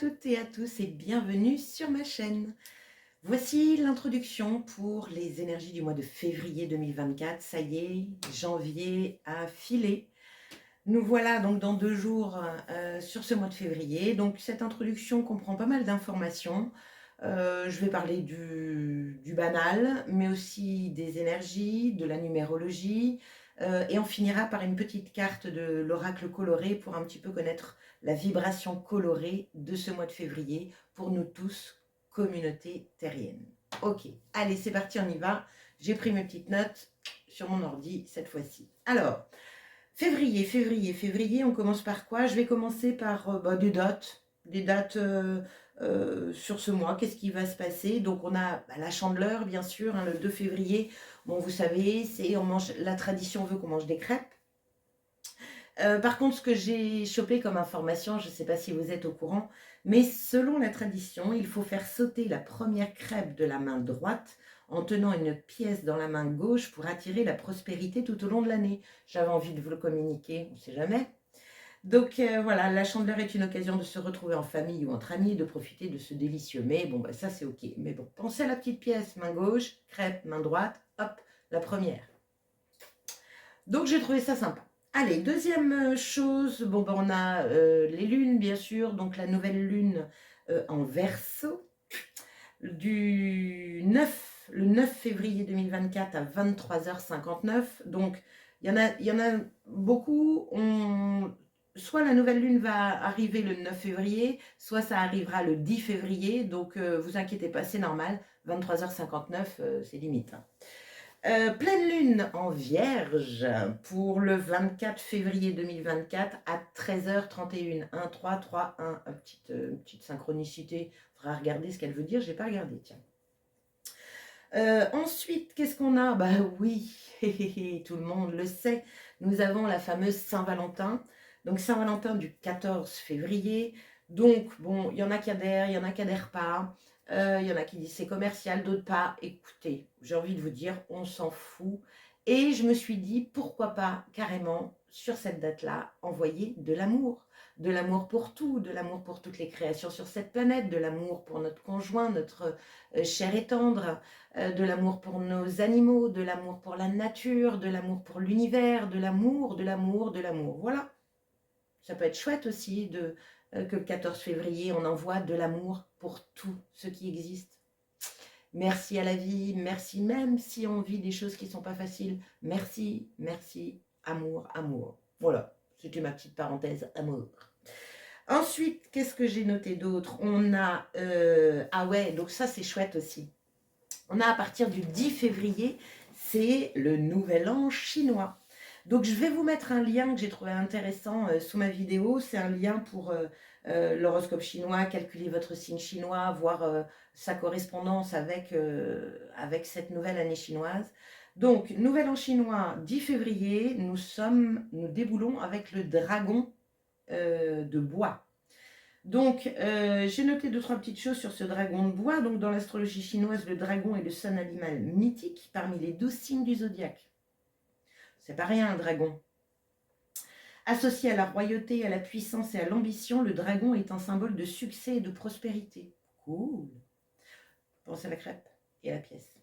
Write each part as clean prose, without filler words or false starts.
toutes et à tous et bienvenue sur ma chaîne. Voici l'introduction pour les énergies du mois de février 2024. Ça y est, janvier a filé. Nous voilà donc dans 2 jours sur ce mois de février. Donc cette introduction comprend pas mal d'informations. Je vais parler du banal, mais aussi des énergies, de la numérologie, et on finira par une petite carte de l'oracle coloré pour un petit peu connaître la vibration colorée de ce mois de février pour nous tous, communauté terrienne. Ok, allez, c'est parti, on y va. J'ai pris mes petites notes sur mon ordi cette fois-ci. Alors, février, on commence par quoi? Je vais commencer par des dates sur ce mois, qu'est-ce qui va se passer? Donc on a la Chandeleur, bien sûr, hein, le 2 février. Bon, vous savez, la tradition veut qu'on mange des crêpes. Par contre, ce que j'ai chopé comme information, je ne sais pas si vous êtes au courant, mais selon la tradition, il faut faire sauter la première crêpe de la main droite en tenant une pièce dans la main gauche pour attirer la prospérité tout au long de l'année. J'avais envie de vous le communiquer, on ne sait jamais. Donc voilà, la Chandeleur est une occasion de se retrouver en famille ou entre amis, de profiter de ce délicieux mets. Bon, ça c'est ok. Mais bon, pensez à la petite pièce, main gauche, crêpe, main droite, hop, la première. Donc j'ai trouvé ça sympa. Allez, deuxième chose, on a les lunes, bien sûr. Donc la nouvelle lune en Verseau, le 9 février 2024 à 23h59. Donc il y en a beaucoup. Soit la nouvelle lune va arriver le 9 février, soit ça arrivera le 10 février. Donc vous inquiétez pas, c'est normal. 23h59, c'est limite, hein. Pleine lune en Vierge pour le 24 février 2024 à 13h31. 1, 3, 3, 1. Petite synchronicité. Il faudra regarder ce qu'elle veut dire. Je n'ai pas regardé, tiens. Ensuite, qu'est-ce qu'on a? Bah oui, tout le monde le sait. Nous avons la fameuse Saint-Valentin. Donc Saint-Valentin du 14 février. Donc bon, il y en a qui adhèrent, il y en a qui adhèrent pas. Il y en a qui disent c'est commercial, d'autres pas. Écoutez, j'ai envie de vous dire, on s'en fout. Et je me suis dit, pourquoi pas carrément, sur cette date-là, envoyer de l'amour. De l'amour pour tout, de l'amour pour toutes les créations sur cette planète, de l'amour pour notre conjoint, notre chair et tendre, de l'amour pour nos animaux, de l'amour pour la nature, de l'amour pour l'univers, de l'amour, de l'amour, de l'amour. Voilà. Ça peut être chouette aussi que le 14 février, on envoie de l'amour pour tout ce qui existe. Merci à la vie, merci même si on vit des choses qui ne sont pas faciles. Merci, merci, amour, amour. Voilà, c'était ma petite parenthèse, amour. Ensuite, qu'est-ce que j'ai noté d'autre? On a... ah ouais, donc ça c'est chouette aussi. On a à partir du 10 février, c'est le nouvel an chinois. Donc je vais vous mettre un lien que j'ai trouvé intéressant sous ma vidéo. C'est un lien pour l'horoscope chinois, calculer votre signe chinois, voir sa correspondance avec cette nouvelle année chinoise. Donc, nouvel an chinois, 10 février, nous déboulons avec le dragon de bois. Donc, j'ai noté 2-3 petites choses sur ce dragon de bois. Donc, dans l'astrologie chinoise, le dragon est le seul animal mythique parmi les 12 signes du zodiaque. C'est pas rien, un dragon. Associé à la royauté, à la puissance et à l'ambition, le dragon est un symbole de succès et de prospérité. Cool. Pensez à la crêpe et à la pièce.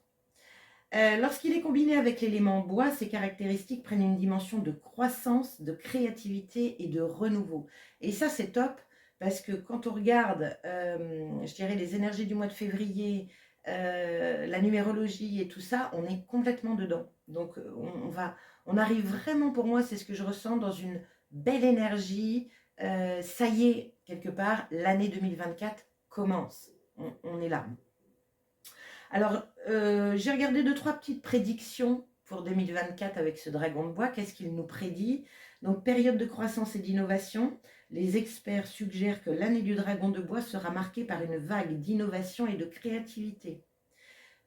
Lorsqu'il est combiné avec l'élément bois, ses caractéristiques prennent une dimension de croissance, de créativité et de renouveau. Et ça, c'est top. Parce que quand on regarde, je dirais, les énergies du mois de février, la numérologie et tout ça, on est complètement dedans. Donc, on arrive vraiment, pour moi, c'est ce que je ressens, dans une belle énergie. Ça y est, quelque part, l'année 2024 commence. On est là. Alors, j'ai regardé 2-3 petites prédictions pour 2024 avec ce dragon de bois. Qu'est-ce qu'il nous prédit? Donc, période de croissance et d'innovation. Les experts suggèrent que l'année du dragon de bois sera marquée par une vague d'innovation et de créativité.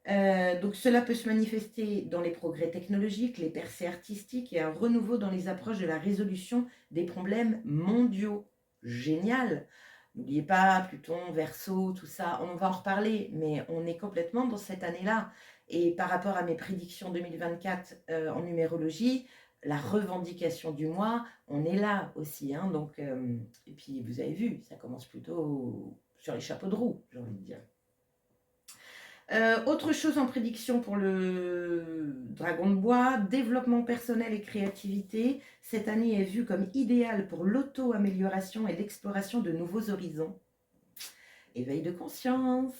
Donc cela peut se manifester dans les progrès technologiques, les percées artistiques et un renouveau dans les approches de la résolution des problèmes mondiaux. Génial! N'oubliez pas, Pluton, Verseau, tout ça, on va en reparler, mais on est complètement dans cette année-là. Et par rapport à mes prédictions 2024 en numérologie, la revendication du mois, on est là aussi. Hein, donc, et puis, vous avez vu, ça commence plutôt sur les chapeaux de roue, j'ai envie de dire. Autre chose en prédiction pour le dragon de bois, développement personnel et créativité. Cette année est vue comme idéale pour l'auto-amélioration et l'exploration de nouveaux horizons. Éveil de conscience.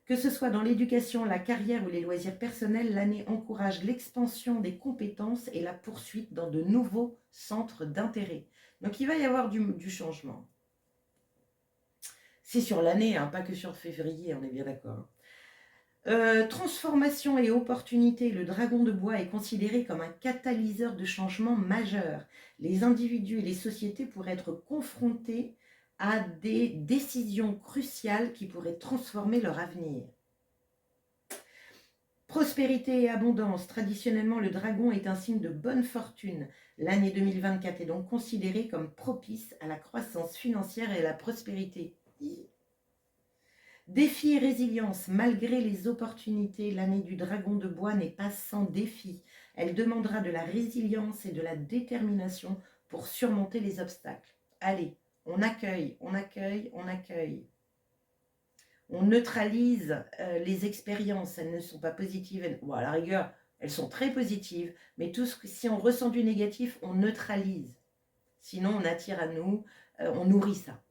Que ce soit dans l'éducation, la carrière ou les loisirs personnels, l'année encourage l'expansion des compétences et la poursuite dans de nouveaux centres d'intérêt. Donc il va y avoir du changement. C'est sur l'année, hein, pas que sur février, on est bien d'accord. Transformation et opportunité, le dragon de bois est considéré comme un catalyseur de changement majeur. Les individus et les sociétés pourraient être confrontés à des décisions cruciales qui pourraient transformer leur avenir. Prospérité et abondance. Traditionnellement, le dragon est un signe de bonne fortune. L'année 2024 est donc considérée comme propice à la croissance financière et à la prospérité. Défi et résilience. Malgré les opportunités, l'année du dragon de bois n'est pas sans défi. Elle demandera de la résilience et de la détermination pour surmonter les obstacles. Allez, on accueille, on accueille, on accueille. On neutralise les expériences, elles ne sont pas positives. Bon, à la rigueur, elles sont très positives, mais si on ressent du négatif, on neutralise. Sinon, on attire à nous, on nourrit ça.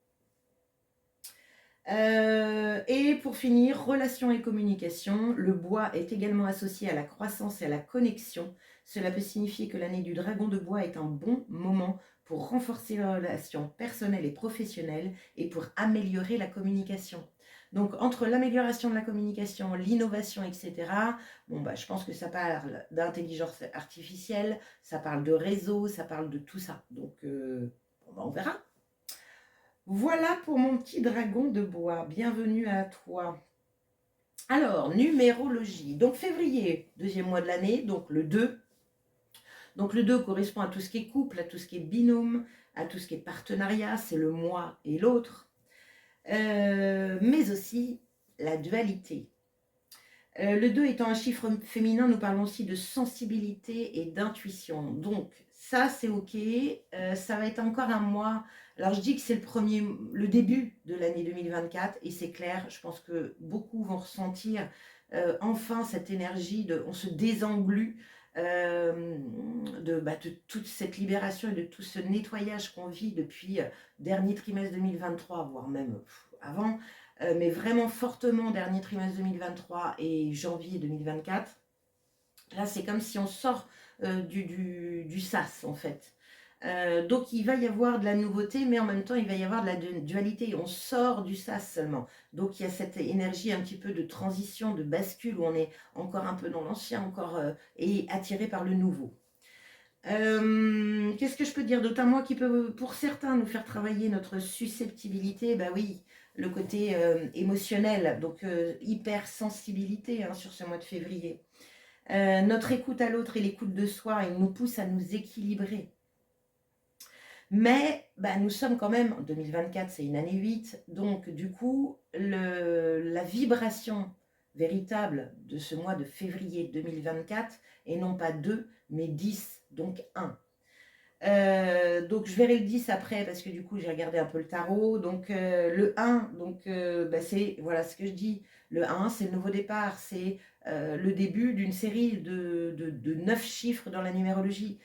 Et pour finir, relations et communication. Le bois est également associé à la croissance et à la connexion. Cela peut signifier que l'année du dragon de bois est un bon moment pour renforcer les relations personnelles et professionnelles et pour améliorer la communication. Donc, entre l'amélioration de la communication, l'innovation, etc., bon, je pense que ça parle d'intelligence artificielle, ça parle de réseau, ça parle de tout ça. Donc, on verra. Voilà pour mon petit dragon de bois. Bienvenue à toi. Alors, numérologie. Donc, février, deuxième mois de l'année, donc le 2. Donc, le 2 correspond à tout ce qui est couple, à tout ce qui est binôme, à tout ce qui est partenariat, c'est le moi et l'autre. Mais aussi la dualité. Le 2 étant un chiffre féminin, nous parlons aussi de sensibilité et d'intuition. Donc, ça, c'est OK. Ça va être encore un mois. Alors, je dis que c'est le début de l'année 2024, et c'est clair, je pense que beaucoup vont ressentir enfin cette énergie on se désenglue de toute cette libération et de tout ce nettoyage qu'on vit depuis dernier trimestre 2023, voire même avant. Mais vraiment fortement dernier trimestre 2023 et janvier 2024. Là, c'est comme si on sort du sas, en fait. Donc, il va y avoir de la nouveauté, mais en même temps, il va y avoir de la dualité. On sort du sas seulement. Donc, il y a cette énergie un petit peu de transition, de bascule, où on est encore un peu dans l'ancien, et attiré par le nouveau. Qu'est-ce que je peux dire d'autre? Moi qui peut, pour certains, nous faire travailler notre susceptibilité, oui, le côté émotionnel, donc hypersensibilité sur ce mois de février. Notre écoute à l'autre et l'écoute de soi, il nous pousse à nous équilibrer. Mais nous sommes quand même, en 2024, c'est une année 8, donc du coup, la vibration véritable de ce mois de février 2024 est non pas 2, mais 10, donc 1. Donc je verrai le 10 après parce que du coup j'ai regardé un peu le tarot. Donc le 1, donc c'est voilà ce que je dis. Le 1, c'est le nouveau départ, c'est le début d'une série de 9 chiffres dans la numérologie,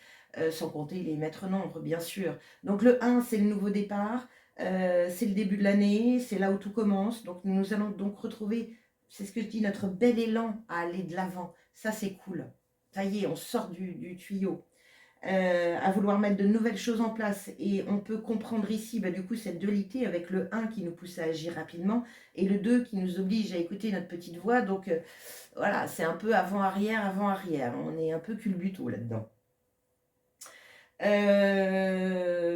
sans compter les maîtres nombres bien sûr. Donc le 1, c'est le nouveau départ, c'est le début de l'année, c'est là où tout commence. Donc nous allons donc retrouver, c'est ce que je dis, notre bel élan à aller de l'avant. Ça c'est cool. Ça y est, on sort du tuyau. À vouloir mettre de nouvelles choses en place. Et on peut comprendre ici, du coup, cette dualité avec le 1 qui nous pousse à agir rapidement et le 2 qui nous oblige à écouter notre petite voix. Donc, voilà, c'est un peu avant-arrière, avant-arrière. On est un peu culbuto là-dedans.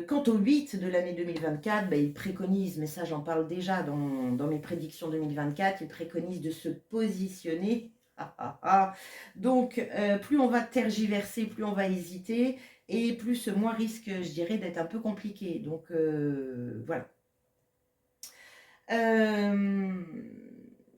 Quant au 8 de l'année 2024, il préconise, mais ça j'en parle déjà dans mes prédictions 2024, il préconise de se positionner. Donc, plus on va tergiverser, plus on va hésiter, et plus ce mois risque, je dirais, d'être un peu compliqué. Donc, voilà.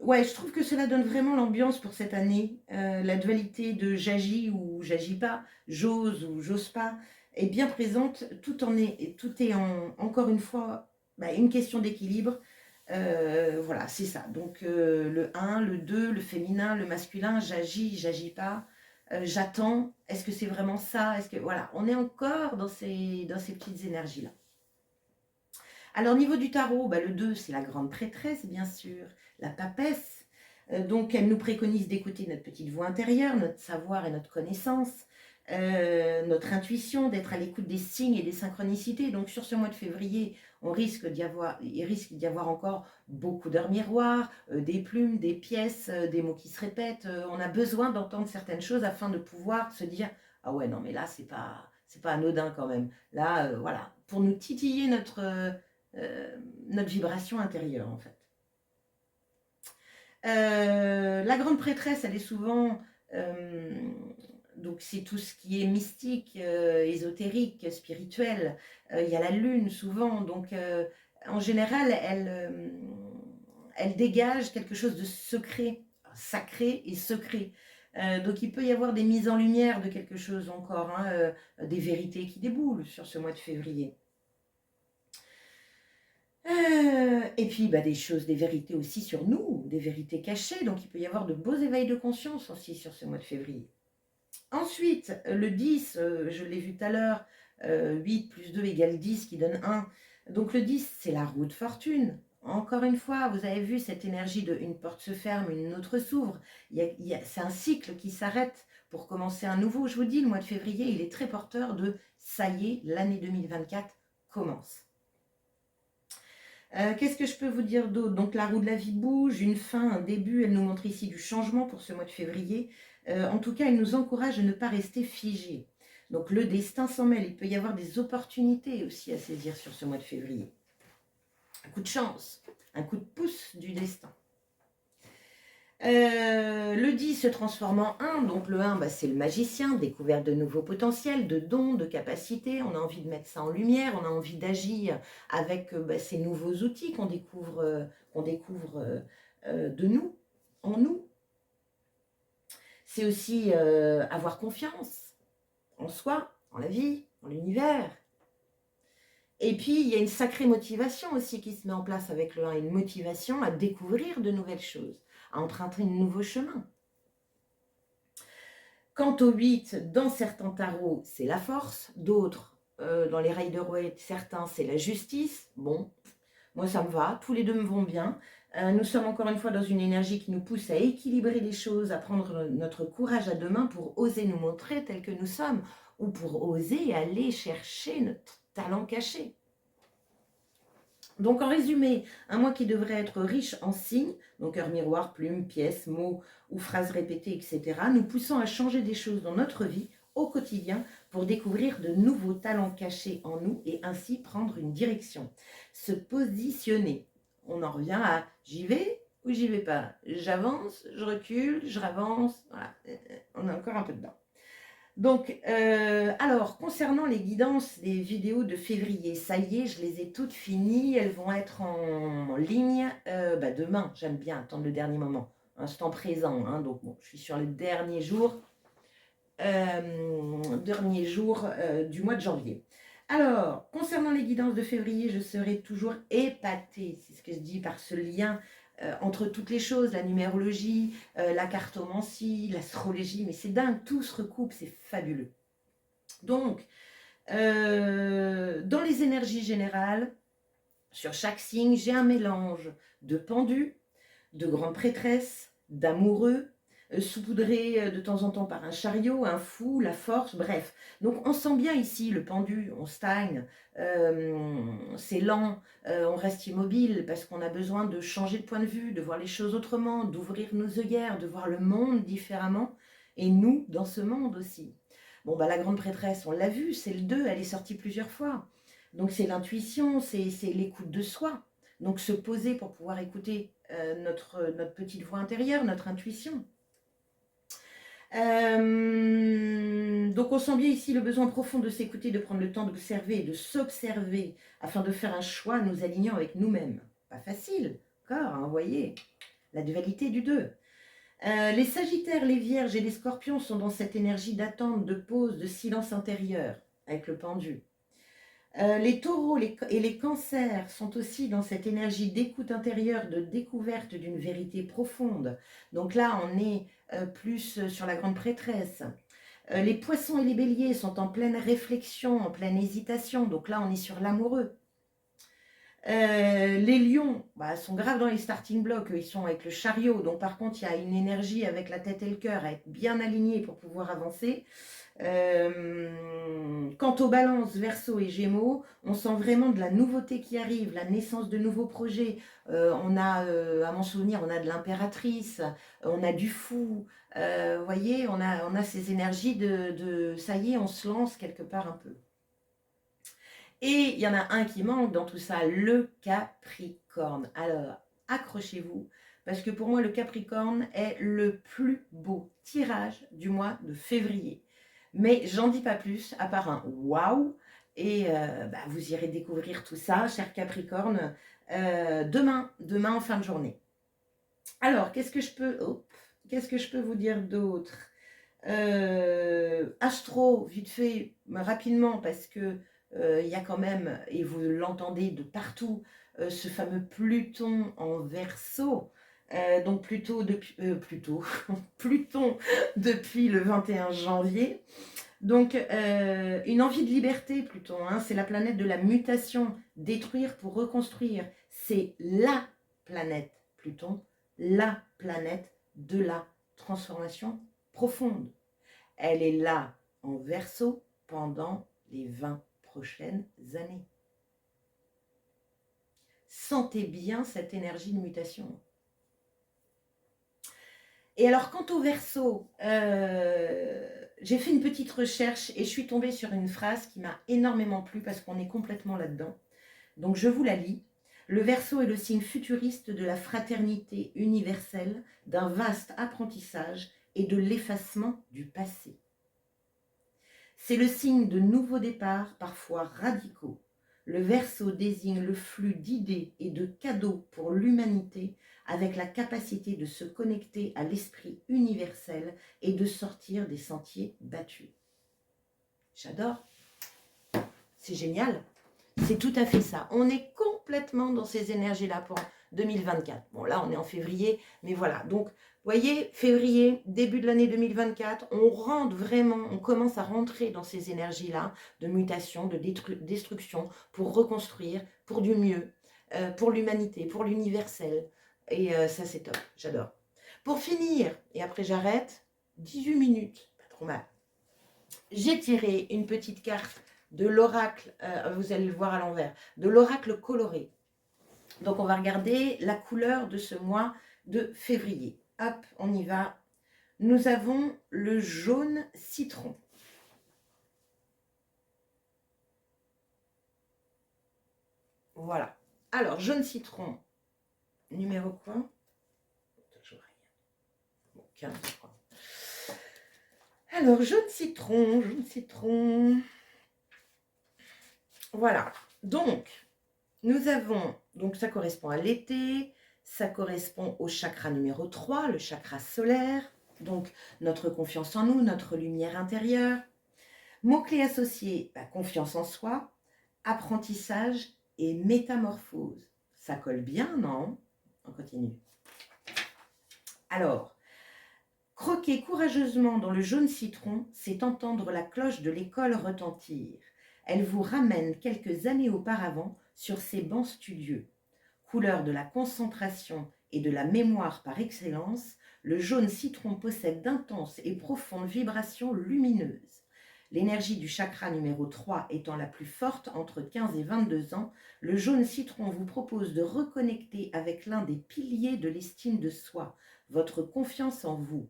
Ouais, je trouve que cela donne vraiment l'ambiance pour cette année. La dualité de j'agis ou j'agis pas, j'ose ou j'ose pas, est bien présente. Tout est encore une fois bah, une question d'équilibre. Voilà, c'est ça. Donc le un, le 2, le féminin, le masculin, j'agis, j'agis pas, j'attends. Est-ce que c'est vraiment ça? Est-ce que voilà, on est encore dans ces petites énergies-là. Alors, au niveau du tarot, bah, le 2, c'est la grande prêtresse, bien sûr, la papesse. Donc, elle nous préconise d'écouter notre petite voix intérieure, notre savoir et notre connaissance, notre intuition, d'être à l'écoute des signes et des synchronicités. Donc, sur ce mois de février, il risque d'y avoir encore beaucoup d'heures miroirs, des plumes, des pièces, des mots qui se répètent. On a besoin d'entendre certaines choses afin de pouvoir se dire ah ouais, non, mais là, c'est pas anodin quand même. Là, voilà, pour nous titiller notre vibration intérieure en fait. La grande prêtresse, elle est souvent, donc c'est tout ce qui est mystique, ésotérique, spirituel. Il y a la lune souvent, donc en général, elle dégage quelque chose de secret, sacré et secret. Donc il peut y avoir des mises en lumière de quelque chose encore, hein, des vérités qui déboulent sur ce mois de février. Et puis bah, des vérités aussi sur nous, des vérités cachées. Donc il peut y avoir de beaux éveils de conscience aussi sur ce mois de février. Ensuite, le 10, je l'ai vu tout à l'heure, 8 plus 2 égale 10 qui donne 1. Donc le 10, c'est la roue de fortune. Encore une fois, vous avez vu cette énergie de une porte se ferme, une autre s'ouvre. C'est un cycle qui s'arrête pour commencer un nouveau. Je vous dis, le mois de février, il est très porteur de ça y est, l'année 2024 commence. Qu'est-ce que je peux vous dire d'autre? Donc la roue de la vie bouge, une fin, un début, elle nous montre ici du changement pour ce mois de février. En tout cas, elle nous encourage à ne pas rester figé. Donc le destin s'en mêle, il peut y avoir des opportunités aussi à saisir sur ce mois de février. Un coup de chance, un coup de pouce du destin. Le 10 se transforme en 1, donc le 1, bah, c'est le magicien, découverte de nouveaux potentiels, de dons, de capacités, on a envie de mettre ça en lumière, on a envie d'agir avec bah, ces nouveaux outils qu'on découvre, de nous, en nous. C'est aussi avoir confiance en soi, en la vie, en l'univers. Et puis, il y a une sacrée motivation aussi qui se met en place avec le 1, une motivation à découvrir de nouvelles choses, à emprunter un nouveau chemin. Quant au 8, dans certains tarots, c'est la force, d'autres, dans les Rider-Waite, certains, c'est la justice. Bon, moi ça me va, tous les deux me vont bien. Nous sommes encore une fois dans une énergie qui nous pousse à équilibrer les choses, à prendre notre courage à deux mains pour oser nous montrer tels que nous sommes, ou pour oser aller chercher notre talent caché. Donc en résumé, un mois qui devrait être riche en signes, donc heures miroir, plumes, pièces, mots ou phrases répétées, etc., nous poussant à changer des choses dans notre vie au quotidien pour découvrir de nouveaux talents cachés en nous et ainsi prendre une direction. Se positionner. On en revient à j'y vais ou j'y vais pas. J'avance, je recule, je ravance. Voilà. On est encore un peu dedans. Donc, alors, concernant les guidances des vidéos de février, ça y est, je les ai toutes finies. Elles vont être en ligne bah, demain. J'aime bien attendre le dernier moment, instant présent. Hein, donc, bon, je suis sur les derniers jours du mois de janvier. Alors, concernant les guidances de février, je serai toujours épatée, c'est ce que je dis, par ce lien entre toutes les choses, la numérologie, la cartomancie, l'astrologie, mais c'est dingue, tout se recoupe, c'est fabuleux. Donc, dans les énergies générales, sur chaque signe, j'ai un mélange de pendus, de grande prêtresse, d'amoureux, saupoudré de temps en temps par un chariot, un fou, la force, bref. Donc on sent bien ici le pendu, on stagne, c'est lent, on reste immobile parce qu'on a besoin de changer de point de vue, de voir les choses autrement, d'ouvrir nos œillères, de voir le monde différemment, et nous dans ce monde aussi. Bon, bah, la grande prêtresse, on l'a vu, c'est le 2, elle est sortie plusieurs fois. Donc c'est l'intuition, c'est l'écoute de soi. Donc se poser pour pouvoir écouter notre petite voix intérieure, notre intuition. Donc on sent bien ici le besoin profond de s'écouter, de prendre le temps d'observer et de s'observer afin de faire un choix nous alignant avec nous-mêmes. Pas facile, encore, hein, vous voyez. la dualité du 2. Les Sagittaires, les Vierges et les Scorpions sont dans cette énergie d'attente, de pause, de silence intérieur, avec le pendu. Les Taureaux et les Cancers sont aussi dans cette énergie d'écoute intérieure, de découverte d'une vérité profonde. Donc là, on est plus sur la grande prêtresse. Les Poissons et les Béliers sont en pleine réflexion, en pleine hésitation. Donc là, on est sur l'amoureux. Les lions sont graves dans les starting blocks, ils sont avec le chariot, donc par contre il y a une énergie avec la tête et le cœur à être bien alignés pour pouvoir avancer. Quant aux balances, Verseau et Gémeaux, on sent vraiment de la nouveauté qui arrive, la naissance de nouveaux projets. On a, à mon souvenir, on a de l'impératrice, on a du fou, vous voyez, on a ces énergies de ça y est, on se lance quelque part un peu. Et il y en a un qui manque dans tout ça, le Capricorne. Alors, accrochez-vous, parce que pour moi, le Capricorne est le plus beau tirage du mois de février. Mais j'en dis pas plus, à part un waouh. Et vous irez découvrir tout ça, cher Capricorne, demain en fin de journée. Alors, qu'est-ce que je peux vous dire d'autre? Astro, vite fait, rapidement, parce que il y a quand même, et vous l'entendez de partout, ce fameux Pluton en Verseau. Donc Pluton depuis le 21 janvier. Donc une envie de liberté, Pluton, hein, c'est la planète de la mutation, détruire pour reconstruire. C'est la planète, Pluton, la planète de la transformation profonde. Elle est là en Verseau pendant les 20 prochaines années. Sentez bien cette énergie de mutation. Et alors, quant au Verseau, j'ai fait une petite recherche et je suis tombée sur une phrase qui m'a énormément plu parce qu'on est complètement là-dedans. Donc, je vous la lis. Le Verseau est le signe futuriste de la fraternité universelle, d'un vaste apprentissage et de l'effacement du passé. C'est le signe de nouveaux départs, parfois radicaux. Le Verseau désigne le flux d'idées et de cadeaux pour l'humanité avec la capacité de se connecter à l'esprit universel et de sortir des sentiers battus. J'adore. C'est génial. C'est tout à fait ça. On est complètement dans ces énergies-là pour 2024. Bon, là, on est en février, mais voilà. Donc, vous voyez, février, début de l'année 2024, on rentre vraiment, on commence à rentrer dans ces énergies-là de mutation, de destruction, pour reconstruire, pour du mieux, pour l'humanité, pour l'universel. Et ça, c'est top. J'adore. Pour finir, et après j'arrête, 18 minutes, pas trop mal. J'ai tiré une petite carte de l'oracle, vous allez le voir à l'envers, de l'oracle coloré. Donc on va regarder la couleur de ce mois de février. Hop, on y va. Nous avons le jaune citron. Voilà. Alors, jaune citron, numéro quoi? Bon, 15, je crois. Alors, jaune citron, jaune citron. Voilà. Donc, nous avons, donc ça correspond à l'été, ça correspond au chakra numéro 3, le chakra solaire, donc notre confiance en nous, notre lumière intérieure. Mots-clés associés, confiance en soi, apprentissage et métamorphose. Ça colle bien, non? On continue. Alors, croquer courageusement dans le jaune citron, c'est entendre la cloche de l'école retentir. Elle vous ramène quelques années auparavant sur ces bancs studieux. Couleur de la concentration et de la mémoire par excellence, le jaune citron possède d'intenses et profondes vibrations lumineuses. L'énergie du chakra numéro 3 étant la plus forte entre 15 et 22 ans, le jaune citron vous propose de reconnecter avec l'un des piliers de l'estime de soi, votre confiance en vous.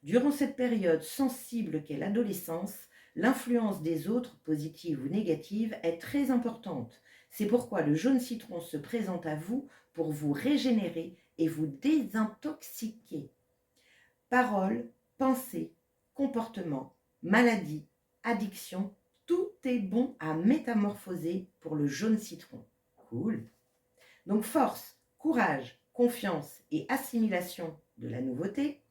Durant cette période sensible qu'est l'adolescence, l'influence des autres, positive ou négative, est très importante. C'est pourquoi le jaune citron se présente à vous pour vous régénérer et vous désintoxiquer. Paroles, pensées, comportements, maladies, addictions, tout est bon à métamorphoser pour le jaune citron. Cool. Donc force, courage, confiance et assimilation de la nouveauté,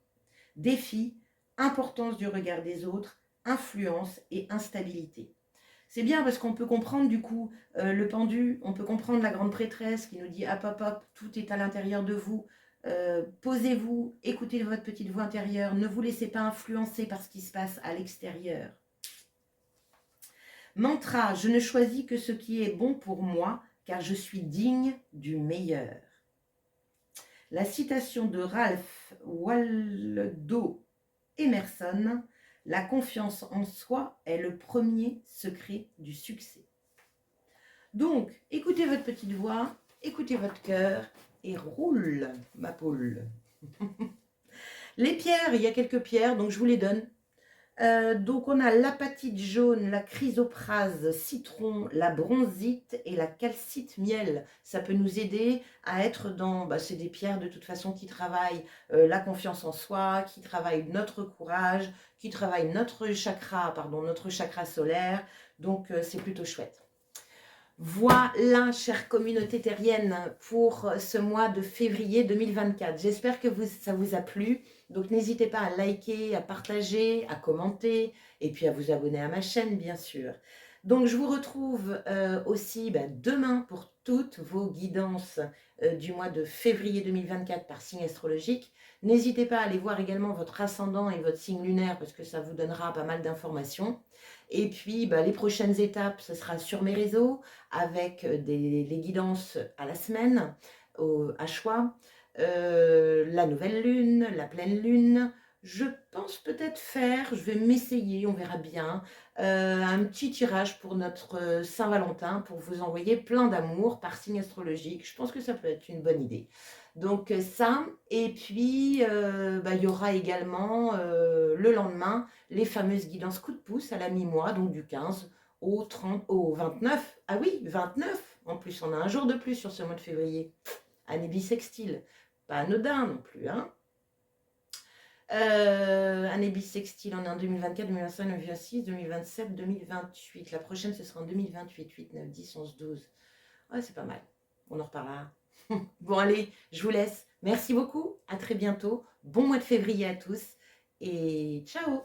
défi, importance du regard des autres, influence et instabilité. C'est bien parce qu'on peut comprendre du coup le pendu, on peut comprendre la grande prêtresse qui nous dit hop hop hop, tout est à l'intérieur de vous, posez-vous, écoutez votre petite voix intérieure, ne vous laissez pas influencer par ce qui se passe à l'extérieur. Mantra, je ne choisis que ce qui est bon pour moi car je suis digne du meilleur. La citation de Ralph Waldo Emerson, la confiance en soi est le premier secret du succès. Donc, écoutez votre petite voix, écoutez votre cœur et roule, ma poule. Les pierres, il y a quelques pierres, donc je vous les donne. Donc on a l'apatite jaune, la chrysoprase citron, la bronzite et la calcite miel. Ça peut nous aider à être dans, c'est des pierres de toute façon qui travaillent la confiance en soi, qui travaillent notre courage, qui travaillent notre chakra solaire. Donc c'est plutôt chouette. Voilà, chère communauté terrienne, pour ce mois de février 2024. J'espère que ça vous a plu. Donc, n'hésitez pas à liker, à partager, à commenter et puis à vous abonner à ma chaîne, bien sûr. Donc, je vous retrouve aussi demain pour toutes vos guidances du mois de février 2024 par signe astrologique. N'hésitez pas à aller voir également votre ascendant et votre signe lunaire parce que ça vous donnera pas mal d'informations. Et puis, les prochaines étapes, ce sera sur mes réseaux avec les guidances à la semaine, à choix, la nouvelle lune, la pleine lune. Je pense peut-être faire, je vais m'essayer, on verra bien, un petit tirage pour notre Saint-Valentin pour vous envoyer plein d'amour par signe astrologique. Je pense que ça peut être une bonne idée. Donc ça, et puis il y aura également le lendemain les fameuses guidances coup de pouce à la mi-mois, donc du 15 au 30, au 29. Ah oui, 29. En plus, on a un jour de plus sur ce mois de février. Année bissextile. Pas anodin non plus, hein. Année bissextile, on est en 2024, 2025, 2026, 2027, 2028. La prochaine, ce sera en 2028. 8, 9, 10, 11, 12. Ouais, c'est pas mal. On en reparlera. Bon, allez, je vous laisse. Merci beaucoup. À très bientôt. Bon mois de février à tous. Et ciao!